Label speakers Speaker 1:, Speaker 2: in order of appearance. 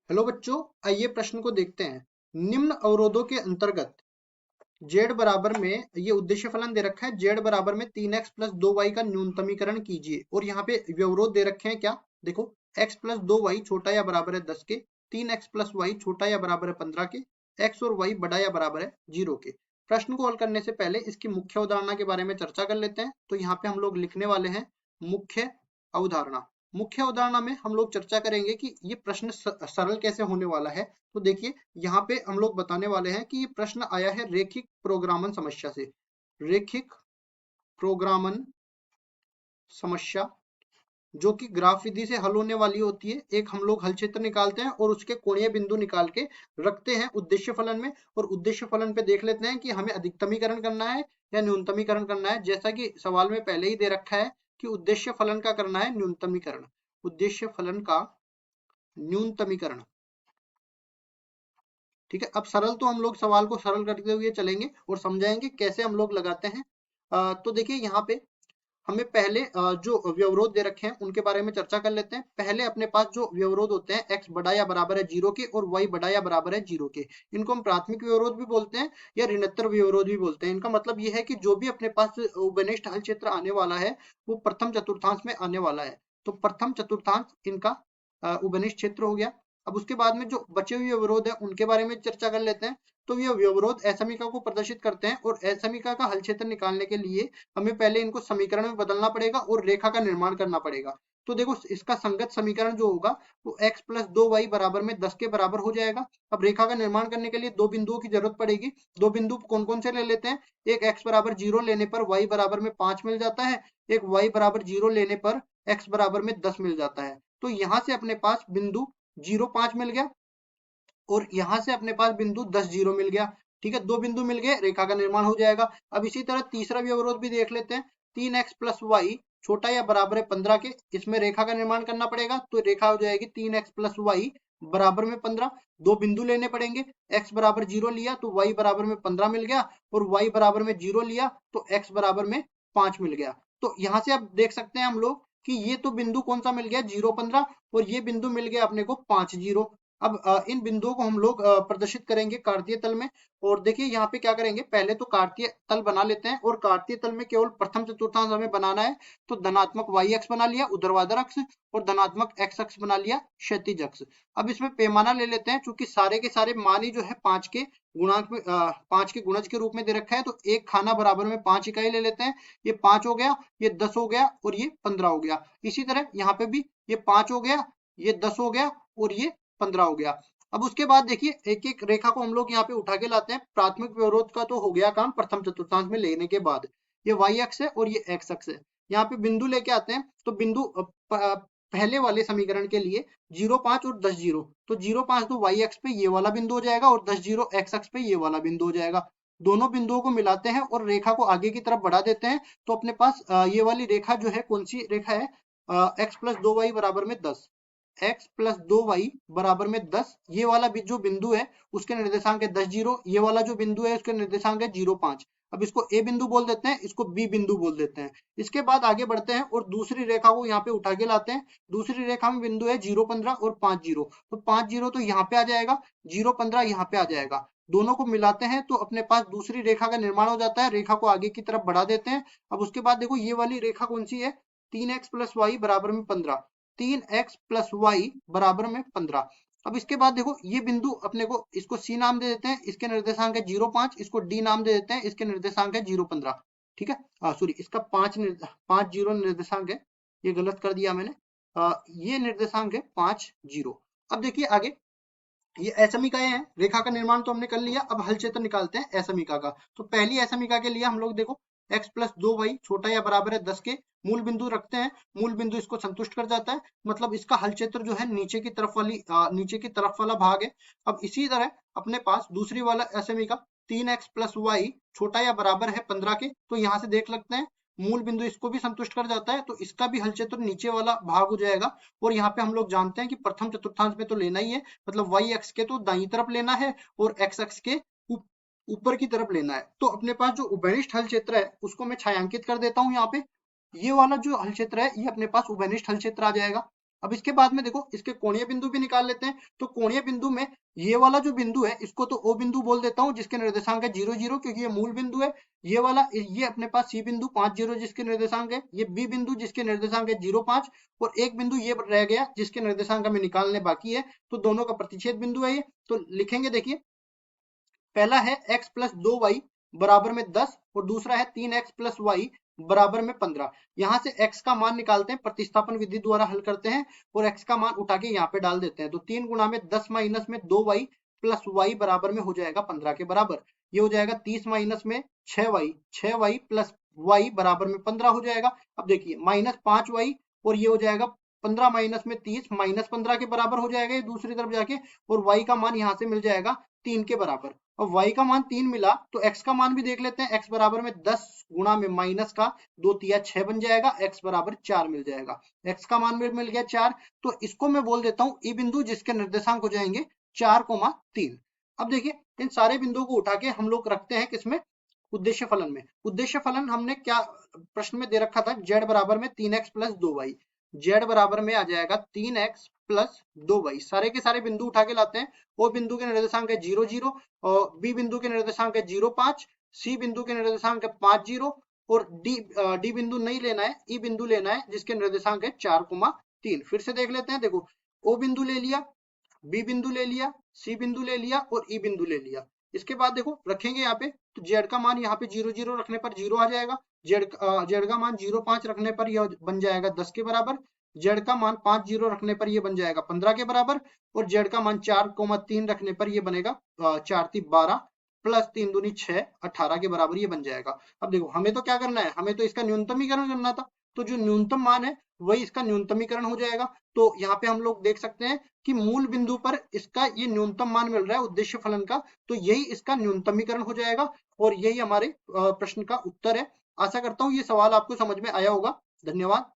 Speaker 1: Hello बच्चों, आइए प्रश्न को देखते हैं। निम्न अवरोधों के अंतर्गत z बराबर में ये उद्देश्य फलन दे रखा है। z बराबर में 3x प्लस 2y का न्यूनतमीकरण कीजिए। और यहाँ पे व्यवरोध दे रखे हैं क्या, देखो x प्लस 2y छोटा या बराबर है 10 के, 3x प्लस y छोटा या बराबर है 15 के, x और y बड़ा या बराबर है 0 के। प्रश्न को हल करने से पहले इसकी मुख्य अवधारणा के बारे में चर्चा कर लेते हैं। तो यहाँ पे हम लोग लिखने वाले हैं मुख्य अवधारणा। मुख्य अवधारणा में हम लोग चर्चा करेंगे कि ये प्रश्न सरल कैसे होने वाला है। तो देखिए, यहाँ पे हम लोग बताने वाले हैं कि ये प्रश्न आया है रेखिक प्रोग्रामन समस्या से। रेखिक प्रोग्रामन समस्या जो कि ग्राफ विधि से हल होने वाली होती है। एक हम लोग हल क्षेत्र निकालते हैं और उसके कोणीय बिंदु निकाल के रखते हैं उद्देश्य फलन में, और उद्देश्य फलन पे देख लेते हैं कि हमें अधिकतमीकरण करना है या न्यूनतमीकरण करना है। जैसा कि सवाल में पहले ही दे रखा है कि उद्देश्य फलन का करना है न्यूनतमीकरण। उद्देश्य फलन का न्यूनतमीकरण। ठीक है, अब सरल तो हम लोग सवाल को सरल करते हुए चलेंगे और समझाएंगे कैसे हम लोग लगाते हैं। तो देखिए, यहाँ पे हमें पहले जो व्यवरोध दे रखे हैं उनके बारे में चर्चा कर लेते हैं। पहले अपने पास जो व्यवरोध होते हैं x बड़ा या बराबर है 0 के और y बड़ा या बराबर है 0 के, इनको हम प्राथमिक व्यवरोध भी बोलते हैं या ऋणात्तर व्यवरोध भी बोलते हैं। इनका मतलब ये है कि जो भी अपने पास उभयनिष्ठ हल क्षेत्र आने वाला है वो प्रथम चतुर्थांश में आने वाला है। तो प्रथम चतुर्थांश इनका उभयनिष्ठ क्षेत्र हो गया। अब उसके बाद में जो बचे हुए व्यवरोध है उनके बारे में चर्चा कर लेते हैं। तो ये व्यवरोध असमीका को प्रदर्शित करते हैं, और असमीका का हल क्षेत्र निकालने के लिए हमें पहले इनको समीकरण में बदलना पड़ेगा और रेखा का निर्माण करना पड़ेगा। तो देखो, इसका संगत समीकरण जो होगा वो x प्लस 2y बराबर में 10 के बराबर हो जाएगा। अब रेखा का निर्माण करने के लिए दो बिंदुओं की जरूरत पड़ेगी। दो बिंदु कौन कौन से ले लेते हैं। एक x बराबर 0 लेने पर y बराबर में 5 मिल जाता है। एक y बराबर 0 लेने पर x बराबर में 10 मिल जाता है। तो यहाँ से अपने पास बिंदु 0,5 मिल गया और यहाँ से अपने पास बिंदु 10 0 मिल गया। ठीक है, दो बिंदु मिल गए, रेखा का निर्माण हो जाएगा। अब इसी तरह तीसरा व्यवरोध भी देख लेते हैं। 3x प्लस वाई छोटा या बराबर है 15 के, इसमें रेखा का निर्माण करना पड़ेगा। तो रेखा हो जाएगी 3x प्लस वाई बराबर में 15। दो बिंदु लेने पड़ेंगे। x बराबर 0 लिया तो y बराबर में 15 मिल गया, और y बराबर में 0 लिया तो x बराबर में 5 मिल गया। तो यहाँ से अब देख सकते हैं हम लोग कि ये तो बिंदु कौन सा मिल गया 0 15, और ये बिंदु मिल गया अपने को 5 0। अब इन बिंदुओं को हम लोग प्रदर्शित करेंगे कार्तीय तल में। और देखिए, यहाँ पे क्या करेंगे, पहले तो कार्तीय तल बना लेते हैं, और कार्तीय तल में केवल प्रथम चतुर्थांश हमें बनाना है। तो धनात्मक y अक्ष बना लिया ऊर्ध्वाधर अक्ष, और धनात्मक x अक्ष बना लिया क्षैतिज अक्ष। अब इसमें पैमाना ले लेते हैं, क्योंकि सारे के सारे मान ही जो है 5 के गुणांक में 5 के गुणज के रूप में दे रखा है। तो एक खाना बराबर में 5 इकाई ले लेते हैं। ये 5 हो गया, ये 10 हो गया, और ये 15 हो गया। इसी तरह यहाँ पे भी ये 5 हो गया, ये 10 हो गया, और ये 15 हो गया। अब उसके बाद देखिए, एक एक रेखा को हम लोग यहाँ पे उठा के लाते हैं। प्राथमिक व्यवरोध का तो हो गया काम प्रथम चतुर्थांश में लेने के बाद। ये y अक्ष है और ये x अक्ष है। यहाँ पे बिंदु लेके आते हैं। तो बिंदु पहले वाले समीकरण के लिए 0 5 और 10 0, तो 0 5 तो y अक्ष पे ये वाला बिंदु हो जाएगा, और 10 0 x अक्ष पे ये वाला बिंदु हो जाएगा। दोनों बिंदुओं को मिलाते हैं और रेखा को आगे की तरफ बढ़ा देते हैं। तो अपने पास ये वाली रेखा जो है, कौन सी रेखा है, x प्लस 2y बराबर में 10। x प्लस 2y बराबर में 10, ये वाला भी जो बिंदु है उसके निर्देशांक है 10 0। ये वाला जो बिंदु है उसके निर्देशांक है 0 5। अब इसको a बिंदु बोल देते हैं, इसको b बिंदु बोल देते हैं। इसके बाद आगे बढ़ते हैं और दूसरी रेखा को यहाँ पे उठा के लाते हैं। दूसरी रेखा में बिंदु है 0 15 और 5 0। तो 5 0 तो यहाँ पे आ जाएगा, 0 15 यहाँ पे आ जाएगा। दोनों को मिलाते हैं तो अपने पास दूसरी रेखा का निर्माण हो जाता है। रेखा को आगे की तरफ बढ़ा देते हैं। अब उसके बाद देखो, ये वाली रेखा कौन सी है, 3x प्लस वाई बराबर में 15। 3x प्लस वाई बराबर में 15। अब इसके बाद देखो, ये बिंदु अपने को, इसको C नाम दे देते हैं, इसके निर्देशांक है 0 5। इसको D नाम दे देते हैं, इसके निर्देशांक है 0 15। ठीक है, सॉरी, इसका 5 0 निर्देशांक है, ये गलत कर दिया मैंने। ये निर्देशांक है 5 0। अब देखिए आगे, ये असमीकाएं हैं। रेखा का निर्माण तो हमने कर लिया, अब हल क्षेत्र निकालते हैं असमीका का। तो पहली असमीका के लिए हम लोग देखो, x प्लस 2y छोटा या बराबर है 10 के, मूल बिंदु रखते हैं। मूल बिंदु इसको संतुष्ट कर जाता है, मतलब इसका हल क्षेत्र जो है नीचे की तरफ वाली नीचे की तरफ वाला भाग है। अब इसी तरह अपने पास दूसरी वाला असमीका 3x प्लस वाई छोटा या बराबर है 15 के, तो यहाँ से देख लगते हैं मूल बिंदु इसको भी संतुष्ट कर जाता है, तो इसका भी हल क्षेत्र नीचे वाला भाग हो जाएगा। और यहाँ पे हम लोग जानते हैं कि प्रथम चतुर्थांश में तो लेना ही है, मतलब y अक्ष के तो दाईं तरफ लेना है और x अक्ष के ऊपर की तरफ लेना है। तो अपने पास जो उभयनिष्ठ हल क्षेत्र है उसको मैं छायांकित कर देता हूँ यहाँ पे। ये वाला जो हल क्षेत्र है ये अपने पास उभयनिष्ठ हल क्षेत्र आ जाएगा। अब इसके बाद में देखो इसके कोणीय बिंदु भी निकाल लेते हैं। तो कोणीय बिंदु में ये वाला जो बिंदु है इसको तो ओ बिंदु बोल देता हूँ जिसके निर्देशांक है 0 0, क्योंकि ये मूल बिंदु है। ये वाला ये अपने पास सी बिंदु 5 0 जिसके निर्देशांक है, ये बी बिंदु जिसके निर्देशांक है 0 5, और एक बिंदु ये रह गया जिसके निर्देशांक हमें निकालने बाकी है। तो दोनों का प्रतिच्छेद बिंदु है ये। तो लिखेंगे, देखिए पहला है x प्लस 2y बराबर में 10 और दूसरा है 3x प्लस वाई बराबर में 15। यहां से x का मान निकालते हैं, प्रतिस्थापन विधि द्वारा हल करते हैं और x का मान उठा के यहाँ पे डाल देते हैं। तो 3 गुणा में 10 माइनस में 2y प्लस वाई बराबर में हो जाएगा 15 के बराबर। ये हो जाएगा 30 माइनस में 6y प्लस वाई बराबर में 15 हो जाएगा। अब देखिए माइनस 5y और ये हो जाएगा 15 माइनस में 30 माइनस 15 के बराबर हो जाएगा ये दूसरी तरफ जाके, और y का मान यहाँ से मिल जाएगा 3 के बराबर। अब y का मान 3 मिला तो x का मान भी देख लेते हैं। x बराबर में 10 गुणा में माइनस का 2 तिया 6 बन जाएगा, x बराबर 4 मिल जाएगा। x का मान भी मिल गया 4। तो इसको मैं बोल देता हूँ ई बिंदु जिसके निर्देशांक हो जाएंगे 4,3। अब देखिए इन सारे बिंदुओं को उठा के हम लोग रखते हैं किसमें, उद्देश्य फलन में। उद्देश्य फलन हमने क्या प्रश्न में दे रखा था, z बराबर में 3x प्लस 2y। z बराबर में आ जाएगा 3x प्लस 2y। सारे के सारे बिंदु उठा के लाते हैं। ओ बिंदु के निर्देशांक है 0 0, और बी बिंदु के निर्देशांक है 0 5, सी बिंदु के निर्देशांक है 5 0, और डी बिंदु नहीं लेना है, ई बिंदु लेना है जिसके निर्देशांक है 4,3। फिर से देख लेते हैं, देखो ओ बिंदु ले लिया, बी बिंदु ले लिया, सी बिंदु ले लिया और ई बिंदु ले लिया। इसके बाद देखो रखेंगे यहाँ पे, तो जेड का मान यहाँ पे 0 0 रखने पर 0 आ जाएगा। जेड का मान 0 5 रखने पर यह बन जाएगा 10 के बराबर। जेड का मान 5 0 रखने पर ये बन जाएगा 15 के बराबर, और जेड का मान 4,3 रखने पर ये बनेगा 4 3 12 प्लस 3 दूनी 6 18 के बराबर ये बन जाएगा। अब देखो हमें तो क्या करना है, हमें तो इसका न्यूनतमीकरण करना था। तो जो न्यूनतम मान है वही इसका न्यूनतमीकरण हो जाएगा। तो यहाँ पे हम लोग देख सकते हैं कि मूल बिंदु पर इसका ये न्यूनतम मान मिल रहा है उद्देश्य फलन का, तो यही इसका न्यूनतमीकरण हो जाएगा और यही हमारे प्रश्न का उत्तर है। आशा करता हूँ ये सवाल आपको समझ में आया होगा। धन्यवाद।